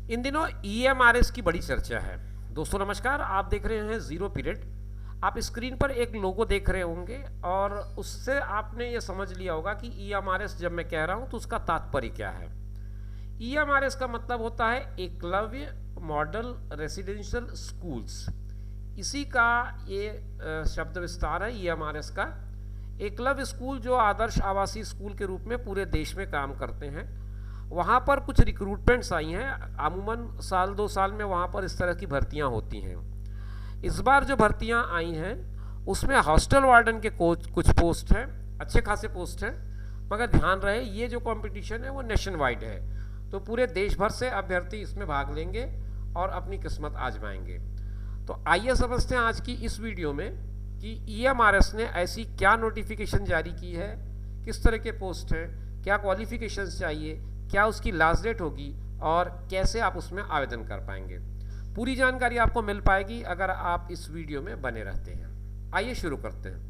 इन दिनों ईएमआरएस की बड़ी चर्चा है। दोस्तों नमस्कार, आप देख रहे हैं जीरो पीरियड। आप स्क्रीन पर एक लोगो देख रहे होंगे और उससे आपने ये समझ लिया होगा कि ईएमआरएस जब मैं कह रहा हूँ तो उसका तात्पर्य क्या है। ईएमआरएस का मतलब होता है एकलव्य मॉडल रेसिडेंशियल स्कूल्स। इसी का ये शब्द विस्तार है ईएमआरएस का। एकलव्य स्कूल जो आदर्श आवासीय स्कूल के रूप में पूरे देश में काम करते हैं, वहाँ पर कुछ रिक्रूटमेंट्स आई हैं। अमूमन साल 2 साल में वहाँ पर इस तरह की भर्तियाँ होती हैं। इस बार जो भर्तियाँ आई हैं उसमें हॉस्टल वार्डन के कुछ पोस्ट हैं, अच्छे खासे पोस्ट हैं, मगर ध्यान रहे ये जो कंपटीशन है वो नेशन वाइड है, तो पूरे देश भर से अभ्यर्थी इसमें भाग लेंगे और अपनी किस्मत आजमाएंगे। तो आइए समझते हैं आज की इस वीडियो में कि ईएमआरएस ने ऐसी क्या नोटिफिकेशन जारी की है, किस तरह के पोस्ट हैं, क्या क्वालिफिकेशंस चाहिए, क्या उसकी लास्ट डेट होगी और कैसे आप उसमें आवेदन कर पाएंगे। पूरी जानकारी आपको मिल पाएगी अगर आप इस वीडियो में बने रहते हैं। आइए शुरू करते हैं।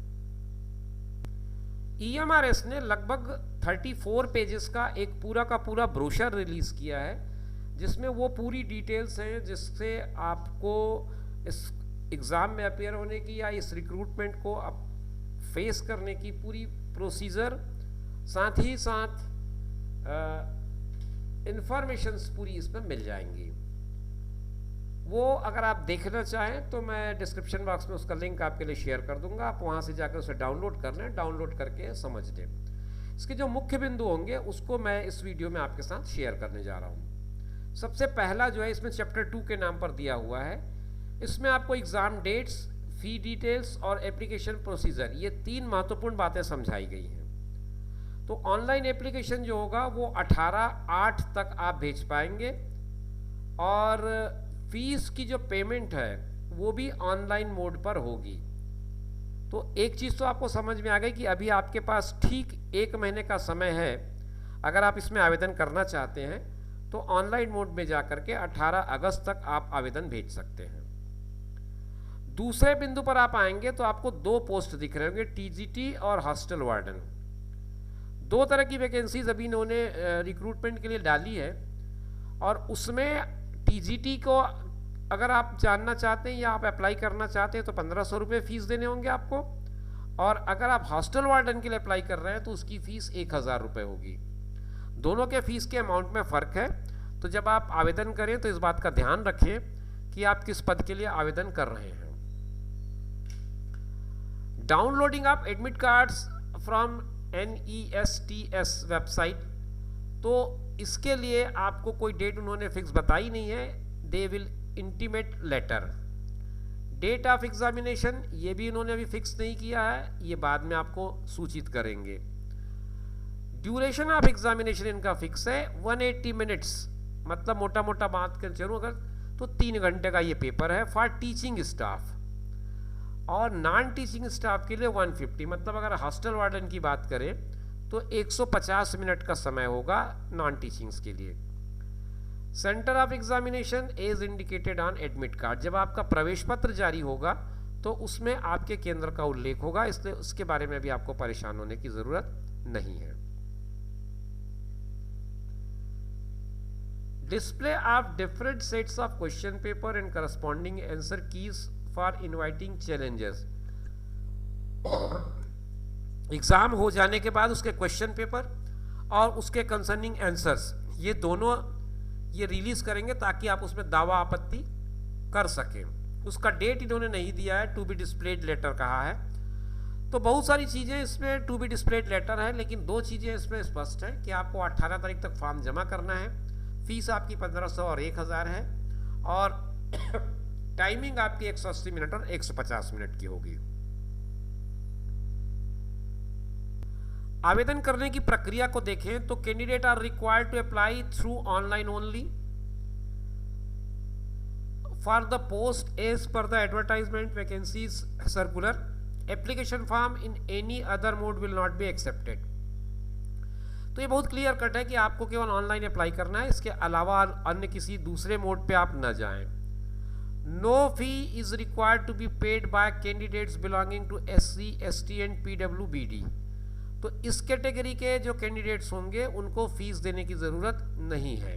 ईएमआरएस ने लगभग 34 पेजेस का एक पूरा का पूरा ब्रोशर रिलीज किया है, जिसमें वो पूरी डिटेल्स हैं जिससे आपको इस एग्ज़ाम में अपेयर होने की या इस रिक्रूटमेंट को आप फेस करने की पूरी प्रोसीजर, साथ ही साथ इंफॉर्मेशंस पूरी इसमें मिल जाएंगी। वो अगर आप देखना चाहें तो मैं डिस्क्रिप्शन बॉक्स में उसका लिंक आपके लिए शेयर कर दूंगा, आप वहाँ से जाकर उसे डाउनलोड कर लें, डाउनलोड करके समझ लें। इसके जो मुख्य बिंदु होंगे उसको मैं इस वीडियो में आपके साथ शेयर करने जा रहा हूँ। सबसे पहला जो है इसमें चैप्टर 2 के नाम पर दिया हुआ है। इसमें आपको एग्ज़ाम डेट्स, फी डिटेल्स और एप्लीकेशन प्रोसीजर, ये 3 महत्वपूर्ण बातें समझाई गई हैं। तो ऑनलाइन एप्लीकेशन जो होगा वो 18/8 तक आप भेज पाएंगे और फीस की जो पेमेंट है वो भी ऑनलाइन मोड पर होगी। तो एक चीज़ तो आपको समझ में आ गई कि अभी आपके पास ठीक 1 महीने का समय है। अगर आप इसमें आवेदन करना चाहते हैं तो ऑनलाइन मोड में जाकर के 18 अगस्त तक आप आवेदन भेज सकते हैं। दूसरे बिंदु पर आप आएंगे तो आपको 2 पोस्ट दिख रहे होंगे, टीजीटी और हॉस्टल वार्डन। 2 तरह की वैकेंसीज अभी इन्होंने रिक्रूटमेंट के लिए डाली है और उसमें टीजीटी को अगर आप जानना चाहते हैं या आप अप्लाई करना चाहते हैं तो 1500 रुपये फ़ीस देने होंगे आपको, और अगर आप हॉस्टल वार्डन के लिए अप्लाई कर रहे हैं तो उसकी फ़ीस 1000 रुपये होगी। दोनों के फ़ीस के अमाउंट में फ़र्क है, तो जब आप आवेदन करें तो इस बात का ध्यान रखें कि आप किस पद के लिए आवेदन कर रहे हैं। Downloading of admit cards from NESTS website, तो इसके लिए आपको कोई डेट उन्होंने फिक्स बताई नहीं है। They will intimate letter. Date of examination ये भी इन्होंने अभी फिक्स नहीं किया है, ये बाद में आपको सूचित करेंगे। ड्यूरेशन ऑफ एग्जामिनेशन इनका फिक्स है 180 मिनट्स, मतलब मोटा मोटा बात कर चलूँ अगर तो 3 घंटे का ये पेपर है फॉर टीचिंग स्टाफ, और नॉन टीचिंग स्टाफ के लिए 150, मतलब अगर हॉस्टल वार्डन की बात करें तो 150 मिनट का समय होगा नॉन टीचिंग्स के लिए। Centre of examination is indicated on admit card. जब आपका प्रवेश पत्र जारी होगा तो उसमें आपके केंद्र का उल्लेख होगा, इसलिए उसके बारे में भी आपको परेशान होने की जरूरत नहीं है। Display of different sets of question paper and corresponding answer keys for inviting challenges. Exam हो जाने के बाद उसके क्वेश्चन पेपर और उसके कंसर्निंग आंसर्स, ये दोनों ये रिलीज करेंगे ताकि आप उसमें दावा आपत्ति कर सकें। उसका डेट इन्होंने नहीं दिया है, टू बी डिस्प्लेड लेटर कहा है। तो बहुत सारी चीज़ें इसमें टू बी डिस्प्लेड लेटर है, लेकिन 2 चीज़ें इसमें स्पष्ट है कि आपको 18 तारीख तक फॉर्म जमा करना है। फीस आपकी 1500 और 1000 है, और टाइमिंग आपकी 180 मिनट और 150 मिनट की होगी। आवेदन करने की प्रक्रिया को देखें तो candidate are required to apply through online only for the post as per the advertisement vacancies circular. Application form in any other mode will not be accepted. तो ये बहुत क्लियर कट है कि आपको केवल ऑनलाइन अप्लाई करना है, इसके अलावा अन्य किसी दूसरे मोड पे आप न जाएं। No fee is required to be paid by candidates belonging to SC, ST and PWBD। तो इस कैटेगरी के जो कैंडिडेट्स होंगे उनको फीस देने की ज़रूरत नहीं है।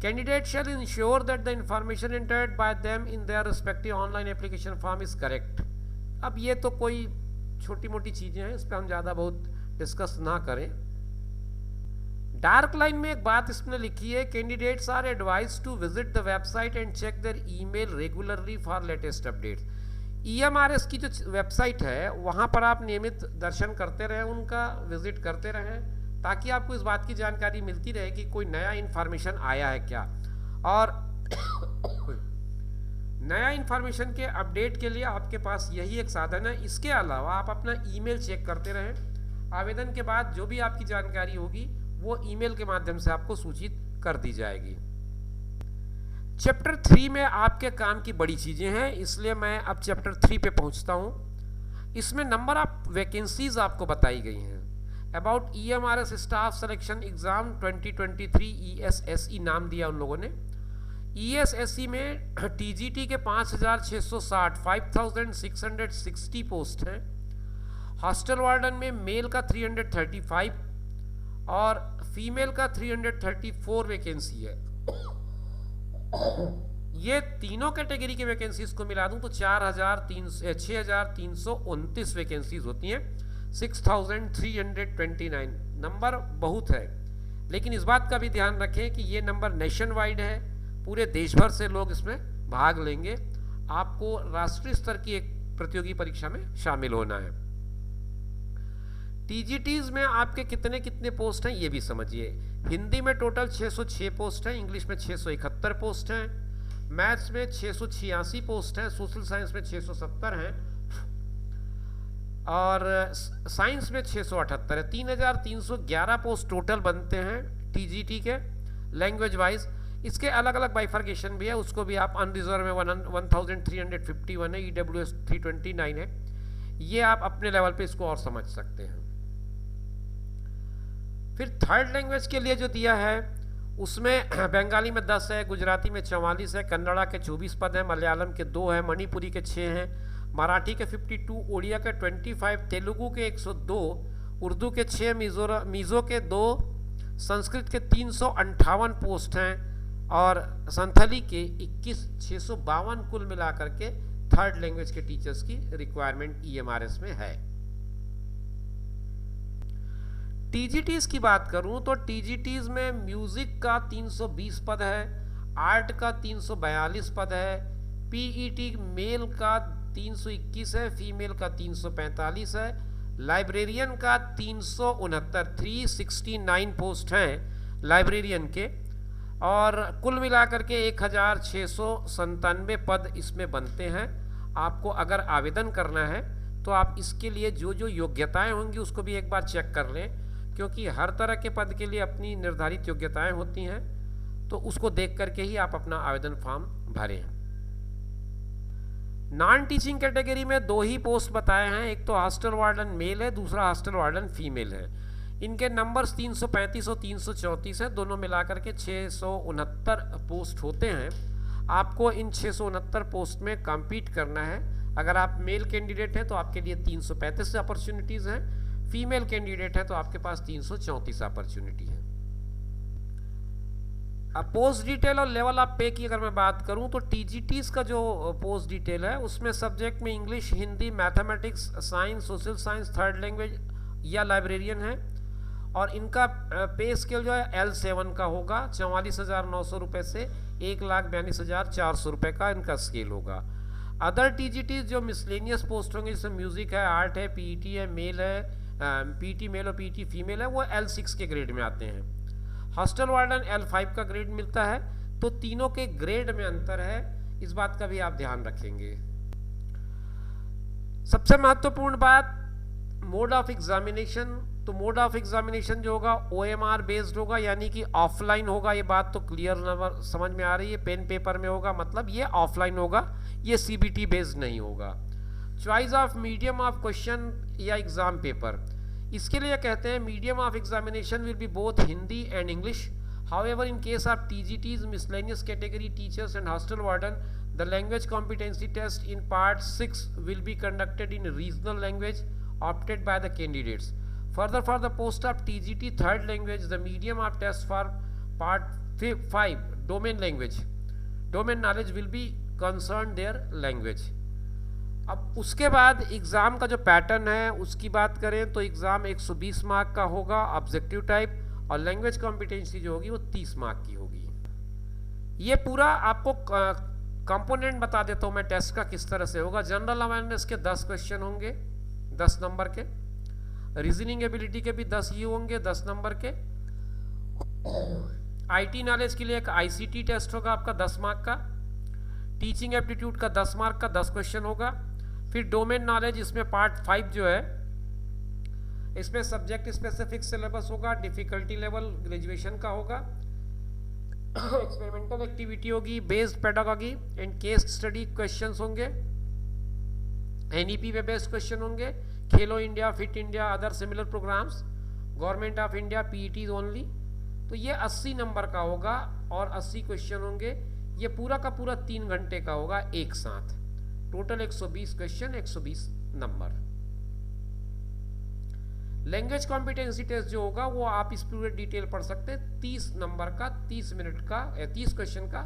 Candidate shall ensure that the information entered by them in their respective online application form is correct. अब ये तो कोई छोटी मोटी चीज़ें हैं, इस पर हम ज़्यादा बहुत डिस्कस ना करें. डार्क लाइन में एक बात इसमें लिखी है, candidates are advise to visit the website and check their email regularly for latest updates. EMRS की जो वेबसाइट है वहाँ पर आप नियमित दर्शन करते रहें, उनका विजिट करते रहें, ताकि आपको इस बात की जानकारी मिलती रहे कि कोई नया इन्फॉर्मेशन आया है क्या. और नया इन्फॉर्मेशन के अपडेट के लिए आपके पास यही एक साधन है. इसके अलावा आप अपना ईमेल चेक करते रहें. आवेदन के बाद जो भी आपकी जानकारी होगी वो ईमेल के माध्यम से आपको सूचित कर दी जाएगी. चैप्टर 3 में आपके काम की बड़ी चीज़ें हैं, इसलिए मैं अब चैप्टर 3 पे पहुंचता हूं. इसमें नंबर ऑफ वैकेंसीज आपको बताई गई हैं. About EMRS staff selection exam 2023 ESSE नाम दिया उन लोगों ने. ESSE में TGT के 5660 5660 पोस्ट हैं. हॉस्टल वार्डन में मेल का 335 और फीमेल का 334 वैकेंसी है. ये तीनों कैटेगरी की वैकेंसीज को मिला दूं तो 6329 वैकेंसीज होती हैं. 6329 नंबर बहुत है, लेकिन इस बात का भी ध्यान रखें कि ये नंबर नेशन वाइड है, पूरे देश भर से लोग इसमें भाग लेंगे. आपको राष्ट्रीय स्तर की एक प्रतियोगी परीक्षा में शामिल होना है. TGTs में आपके कितने कितने पोस्ट हैं ये भी समझिए. हिंदी में टोटल 606 पोस्ट हैं, इंग्लिश में 671 पोस्ट हैं, मैथ्स में 686 पोस्ट हैं, सोशल साइंस में 670 हैं और साइंस में 678 है. 3311 पोस्ट टोटल बनते हैं TGT के लैंग्वेज वाइज. इसके अलग अलग बाइफर्केशन भी है, उसको भी आप अनरिजर्व में 1351 है, EWS 329 है. ये आप अपने लेवल पे इसको और समझ सकते हैं. फिर थर्ड लैंग्वेज के लिए जो दिया है उसमें बंगाली में 10 है, गुजराती में 44 है, कन्नड़ा के 24 पद हैं, मलयालम के 2 हैं, मणिपुरी के 6 हैं, मराठी के 52, उड़िया के 25, तेलुगु के 102, उर्दू के 6, मिज़ो के 2, संस्कृत के 358 पोस्ट हैं और संथाली के 21. 652 कुल मिलाकर के थर्ड लैंग्वेज के टीचर्स की रिक्वायरमेंट EMRS में है. TGTs की बात करूं तो TGTs में म्यूजिक का 320 पद है, आर्ट का 342 पद है, PET मेल का 321 है, फीमेल का 345 है, लाइब्रेरियन का 369 पोस्ट हैं लाइब्रेरियन के, और कुल मिलाकर के 1697 पद इसमें बनते हैं. आपको अगर आवेदन करना है तो आप इसके लिए जो जो योग्यताएं होंगी उसको भी एक बार चेक कर लें, क्योंकि हर तरह के पद के लिए अपनी निर्धारित योग्यताएं होती हैं, तो उसको देख करके ही आप अपना आवेदन फॉर्म भरें. नॉन टीचिंग कैटेगरी में 2 ही पोस्ट बताए हैं, एक तो हॉस्टल वार्डन मेल है, दूसरा हॉस्टल वार्डन फीमेल है. इनके नंबर्स 335 और 334 है, दोनों मिलाकर के 669 पोस्ट होते हैं. आपको इन 669 पोस्ट में कम्पीट करना है. अगर आप मेल कैंडिडेट हैं तो आपके लिए 335 अपॉर्चुनिटीज़ हैं, फीमेल कैंडिडेट है तो आपके पास 334 अपॉर्चुनिटी है. अब पोस्ट डिटेल और लेवल ऑफ पे की अगर मैं बात करूं तो TGTs का जो पोस्ट डिटेल है उसमें सब्जेक्ट में English, Hindi, mathematics, science, social science, third language या लाइब्रेरियन है, और इनका पे स्केल जो है L7 का होगा. 44,900 रुपये से 1,42,400 रुपये का इनका स्केल होगा. अदर TGTs जो मिसलेनियस पोस्ट होंगे, जैसे म्यूजिक है, आर्ट है, PET है, मेल है, PET मेल और PET फीमेल है, वो L6 के ग्रेड में आते हैं. हॉस्टल वार्डन L5 का ग्रेड मिलता है. तो तीनों के ग्रेड में अंतर है, इस बात का भी आप ध्यान रखेंगे. सबसे महत्वपूर्ण बात मोड ऑफ एग्जामिनेशन. तो मोड ऑफ एग्जामिनेशन जो होगा OMR बेस्ड होगा, यानी कि ऑफलाइन होगा. ये बात तो क्लियर समझ में आ रही है. पेन पेपर में होगा, मतलब ये ऑफलाइन होगा, ये CBT बेस्ड नहीं होगा. Choice of medium of question या एग्जाम पेपर, इसके लिए कहते हैं medium of examination will be both Hindi and English. However in case of TGTs, miscellaneous category teachers and hostel warden, the language competency test in part 6 will be conducted in regional language opted by the candidates. Further, for the post of TGT third language, the medium of test for part 5 domain language, domain knowledge will be concern their language. अब उसके बाद exam का जो pattern है उसकी बात करें तो एग्ज़ाम 120 मार्क का होगा ऑब्जेक्टिव टाइप, और लैंग्वेज कॉम्पिटेंसी जो होगी वो 30 मार्क की होगी। ये पूरा आपको कंपोनेंट बता देता हूँ मैं टेस्ट का किस तरह से होगा। जनरल अवेयरनेस के 10 क्वेश्चन होंगे 10 नंबर के, रीजनिंग एबिलिटी के भी 10 ही होंगे 10 नंबर के, आईटी नॉलेज के लिए एक आईसीटी टेस्ट होगा आपका 10 मार्क का, टीचिंग एप्टीट्यूड का 10 मार्क का 10 क्वेश्चन होगा। फिर डोमेन नॉलेज, इसमें पार्ट 5 जो है इसमें सब्जेक्ट स्पेसिफिक सिलेबस होगा, डिफिकल्टी लेवल ग्रेजुएशन का होगा, एक्सपेरिमेंटल एक्टिविटी होगी, based pedagogy and case study questions होंगे, एनईपी पे बेस्ड क्वेश्चन होंगे, Khelo India, fit India, other similar programs, government of India, PET only. तो ये 80 नंबर का होगा और 80 क्वेश्चन होंगे। ये पूरा का पूरा 3 घंटे का होगा एक साथ, टोटल 120 क्वेश्चन 120 नंबर। लैंग्वेज कॉम्पिटेंसी टेस्ट जो होगा वो आप इस पूरे डिटेल पढ़ सकते हैं, 30 नंबर का 30 मिनट का 30 क्वेश्चन का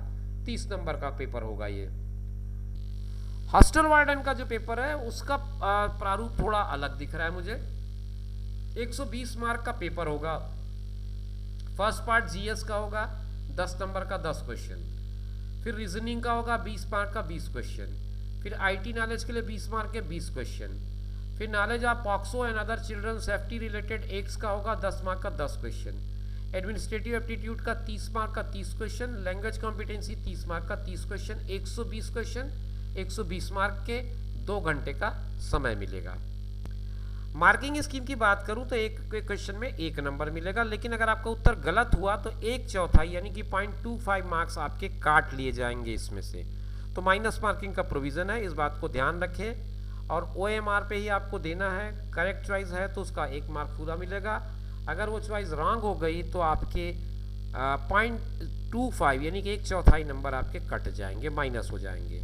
30 नंबर का पेपर होगा ये। हॉस्टल वार्डन का जो पेपर है उसका प्रारूप थोड़ा अलग दिख रहा है मुझे। 120 मार्क का पेपर होगा। फर्स्ट पार्ट जीएस का होगा 10 नंबर का 10 क्वेश्चन, फिर रीजनिंग का होगा 20 मार्क का 20 क्वेश्चन, फिर आईटी नॉलेज के लिए 20 मार्क के 20 क्वेश्चन, फिर knowledge of POCSO and other children safety related acts का होगा 10 मार्क का 10 क्वेश्चन, एडमिनिस्ट्रेटिव एप्टीट्यूड का 30 मार्क का 30 क्वेश्चन, लैंग्वेज कॉम्पिटेंसी 30 मार्क का 30 क्वेश्चन, 120 क्वेश्चन 120 मार्क के 2 घंटे का समय मिलेगा। मार्किंग स्कीम की बात करूं तो एक क्वेश्चन में 1 नंबर मिलेगा, लेकिन अगर आपका उत्तर गलत हुआ तो 1/4 यानी कि 0.25 मार्क्स आपके काट लिए जाएंगे इसमें से। तो माइनस मार्किंग का प्रोविज़न है, इस बात को ध्यान रखें। और OMR पे ही आपको देना है, करेक्ट चॉइस है तो उसका 1 मार्क पूरा मिलेगा। अगर वो चॉइस रॉन्ग हो गई तो आपके 0.25 यानी कि 1/4 नंबर आपके कट जाएंगे, माइनस हो जाएंगे।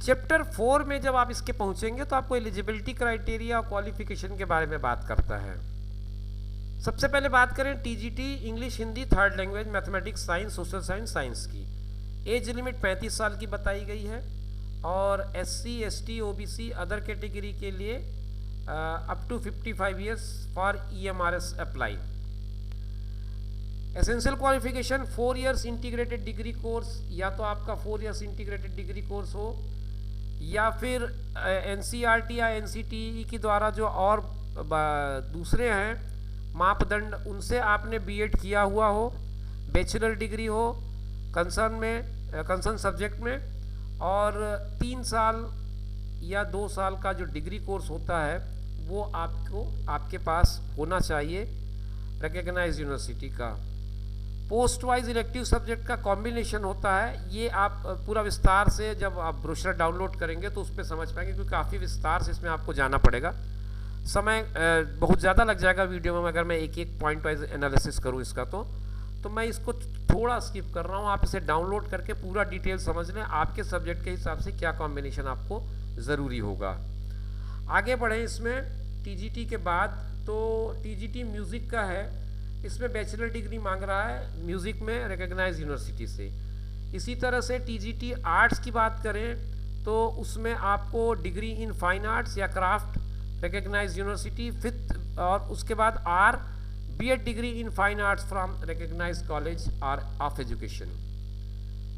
चैप्टर 4 में जब आप इसके पहुंचेंगे तो आपको एलिजिबिलिटी क्राइटेरिया और क्वालिफिकेशन के बारे में बात करता है। सबसे पहले बात करें TGT English Hindi 3rd language mathematics science social science science की। एज लिमिट 35 साल की बताई गई है और SC ST OBC other category के लिए up to 55 years for EMRS apply. Essential qualification 4 years integrated degree course, या तो आपका 4 इयर्स इंटीग्रेटेड डिग्री कोर्स हो या फिर NCERT या NCTE के द्वारा जो और दूसरे हैं मापदंड उनसे आपने B.Ed किया हुआ हो, बैचलर डिग्री हो कंसर्न सब्जेक्ट में, और 3 साल या 2 साल का जो डिग्री कोर्स होता है वो आपके पास होना चाहिए रिकग्नाइज्ड यूनिवर्सिटी का। पोस्ट वाइज इलेक्टिव सब्जेक्ट का कॉम्बिनेशन होता है, ये आप पूरा विस्तार से जब आप ब्रोशर डाउनलोड करेंगे तो उस पर समझ पाएंगे, क्योंकि काफ़ी विस्तार से इसमें आपको जाना पड़ेगा। समय बहुत ज़्यादा लग जाएगा वीडियो में अगर मैं एक पॉइंट वाइज एनालिसिस करूँ इसका, तो मैं इसको थोड़ा स्किप कर रहा हूँ। आप इसे डाउनलोड करके पूरा डिटेल समझ लें, आपके सब्जेक्ट के हिसाब से क्या कॉम्बिनेशन आपको ज़रूरी होगा। आगे बढ़ें इसमें TGT के बाद, तो TGT म्यूज़िक का है, इसमें बैचलर डिग्री मांग रहा है म्यूज़िक में रिकग्नाइज्ड यूनिवर्सिटी से। इसी तरह से TGT आर्ट्स की बात करें तो उसमें आपको डिग्री इन फाइन आर्ट्स या क्राफ्ट रिकग्नाइज्ड यूनिवर्सिटी 5th, और उसके बाद B.Ed degree in fine arts from recognised college of education.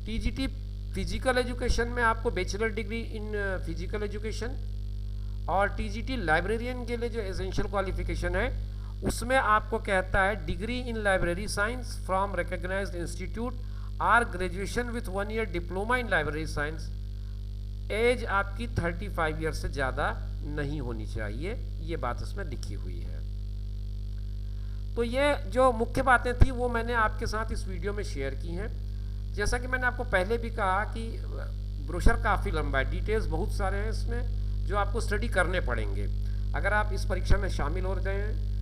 TGT physical education में आपको bachelor degree in physical education, और TGT लाइब्रेरियन के लिए जो एसेंशियल क्वालिफिकेशन है उसमें आपको कहता है degree in library science from recognized institute और graduation with 1 year diploma in library science. Age आपकी 35 ईयर से ज़्यादा नहीं होनी चाहिए, ये बात इसमें लिखी हुई है। तो ये जो मुख्य बातें थी वो मैंने आपके साथ इस वीडियो में शेयर की हैं। जैसा कि मैंने आपको पहले भी कहा कि ब्रोशर काफ़ी लंबा है, डिटेल्स बहुत सारे हैं इसमें जो आपको स्टडी करने पड़ेंगे। अगर आप इस परीक्षा में शामिल हो गए हैं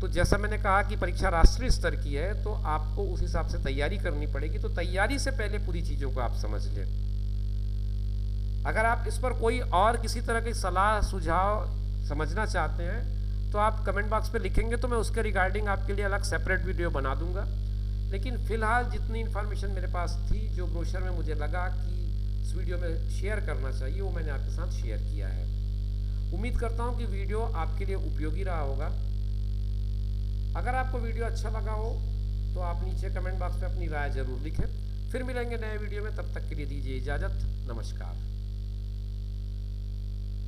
तो जैसा मैंने कहा कि परीक्षा राष्ट्रीय स्तर की है तो आपको उस हिसाब से तैयारी करनी पड़ेगी, तो तैयारी से पहले पूरी चीज़ों को आप समझ लें। अगर आप इस पर कोई और किसी तरह की सलाह सुझाव समझना चाहते हैं तो आप कमेंट बॉक्स पे लिखेंगे तो मैं उसके रिगार्डिंग आपके लिए अलग सेपरेट वीडियो बना दूंगा। लेकिन फ़िलहाल जितनी इन्फॉर्मेशन मेरे पास थी, जो ब्रोशर में मुझे लगा कि इस वीडियो में शेयर करना चाहिए, वो मैंने आपके साथ शेयर किया है। उम्मीद करता हूँ कि वीडियो आपके लिए उपयोगी रहा होगा। अगर आपको वीडियो अच्छा लगा हो तो आप नीचे कमेंट बॉक्स में अपनी राय ज़रूर लिखें। फिर मिलेंगे नए वीडियो में, तब तक के लिए दीजिए इजाज़त। नमस्कार।